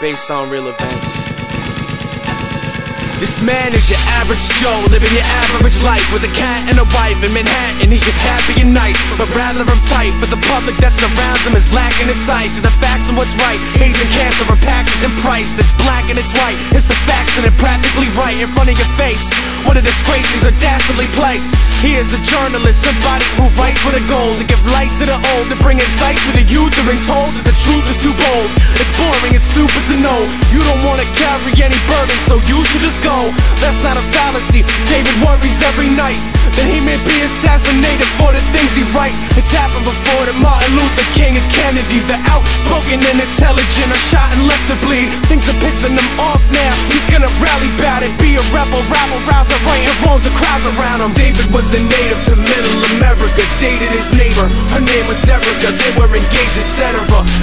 based on real events. This man is your average Joe, living your average life with a cat and a wife in Manhattan. He is happy and nice, but rather uptight. For the public that surrounds him is lacking in sight to the facts and what's right. AIDS and cancer are packaged and priced. It's black and it's white, it's the facts and it practically right in front of your face. What a disgrace, these are dastardly plights. He is a journalist, somebody who writes with a goal to give light to the old, to bring insight to the youth. They're being told that the truth is too bold. It's boring, it's stupid to know you don't want to carry any burden, so you should just go. That's not a fallacy. David worries every night that he may be assassinated for the things he writes. It's happened before to Martin Luther King and Kennedy. The outspoken and intelligent are shot and left to bleed. Things are pissing him off now. He's gonna rally about it, be a rebel, rabble, rouser, right and wrongs the crowds around him. David was a native to Middle America, dated his neighbor. Her name was Erica. They were engaged, etc.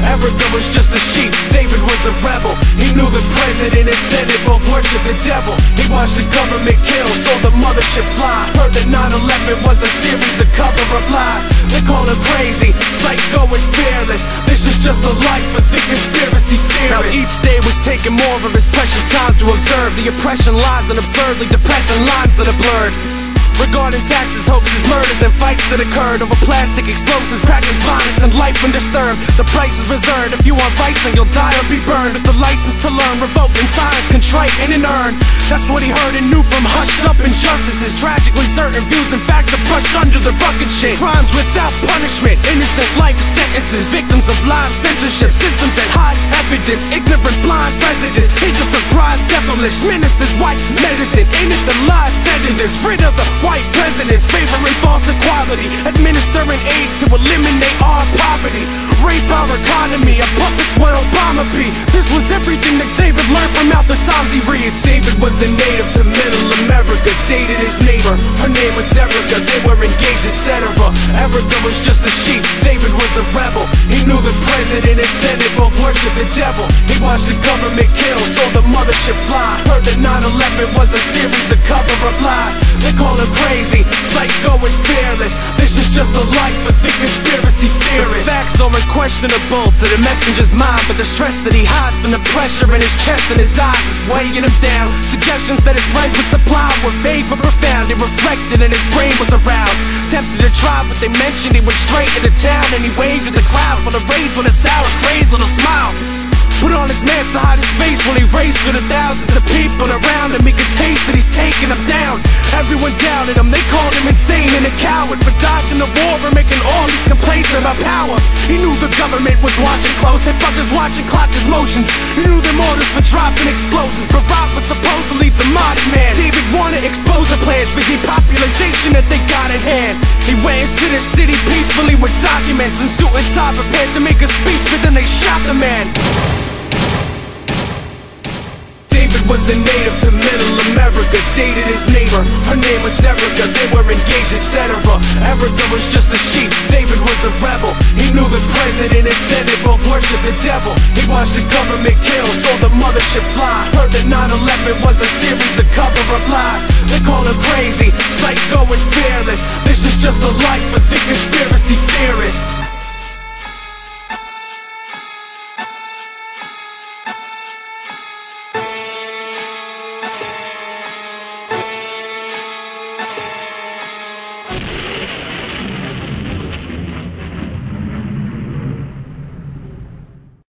Erica was just a sheep. David was a rebel. He knew the president and Senate both worship the devil. He watched the government kill so the mothership fly. Heard that 9/11 was a series of cover-up lies. They call him crazy, psycho and fearless. This is just a life of the conspiracy theorists. Now each day was taking more of his precious time to observe the oppression lies and absurdly depressing lines that are blurred regarding taxes, hoaxes, murders, and fights that occurred over plastic explosives, practice violence, and life undisturbed. The price is reserved. If you want rights, then you'll die or be burned. With the license to learn, revoked in silence, contrite and inearned. That's what he heard and knew from hushed up injustices. Tragically, certain views and facts are brushed under the rug and shit. Crimes without punishment, innocent life sentences, victims of live censorship, systems that hide evidence, ignorant, blind presidents, ignorant, pride, devilish ministers, white medicine, ain't it the lies senators, rid of the white presidents, favoring false equality, administering AIDS to eliminate our poverty, rape our economy, a puppets what Obama be. This was everything that David learned from out the Psalms he reads. David was a native to Middle America, dated his neighbor. Her name was Erica. They were engaged, etc. Erica was just a sheep. David was a rebel. He knew the president and Senate both worship the devil. He watched the government kill so the mothership fly. Heard that 9/11 was a series of cover-up lies. They call him crazy, psycho and fearless. This is just a life of the conspiracy theorists. The facts are unquestionable to the messenger's mind, but the stress that he hides from the pressure in his chest and his eyes is weighing him down. Suggestions that his friends would supply were vague but profound. They reflected and his brain was aroused. Tempted to try what they mentioned, he went straight into town and he waved at the crowd full of rage with a sour, crazed little smile. Put on his mask to hide his face while he raced through the thousands of people around him. He could taste that he's taking them down. Everyone doubted him, they called him insane and a coward for dodging the war and making all these complaints about power. He knew the government was watching close, they fuckers watching clock his motions. He knew them orders for dropping explosives. Barack was supposedly the mighty man. David wanted to expose the plans for depopulation that they got at hand. He went into the city peacefully with documents and suit and tie, prepared to make a speech, but then they shot the man. David was a native to Middle America, dated his neighbor. Her name was Erica. They were engaged, etc. Erica was just a sheep. David was a rebel. He knew the president and Senate both worship the devil. He watched the government kill so the mothership fly. Heard that 9/11 was a series of cover-up lies. They call him crazy, psycho and fearless. This is just a life of the conspiracy theorists. You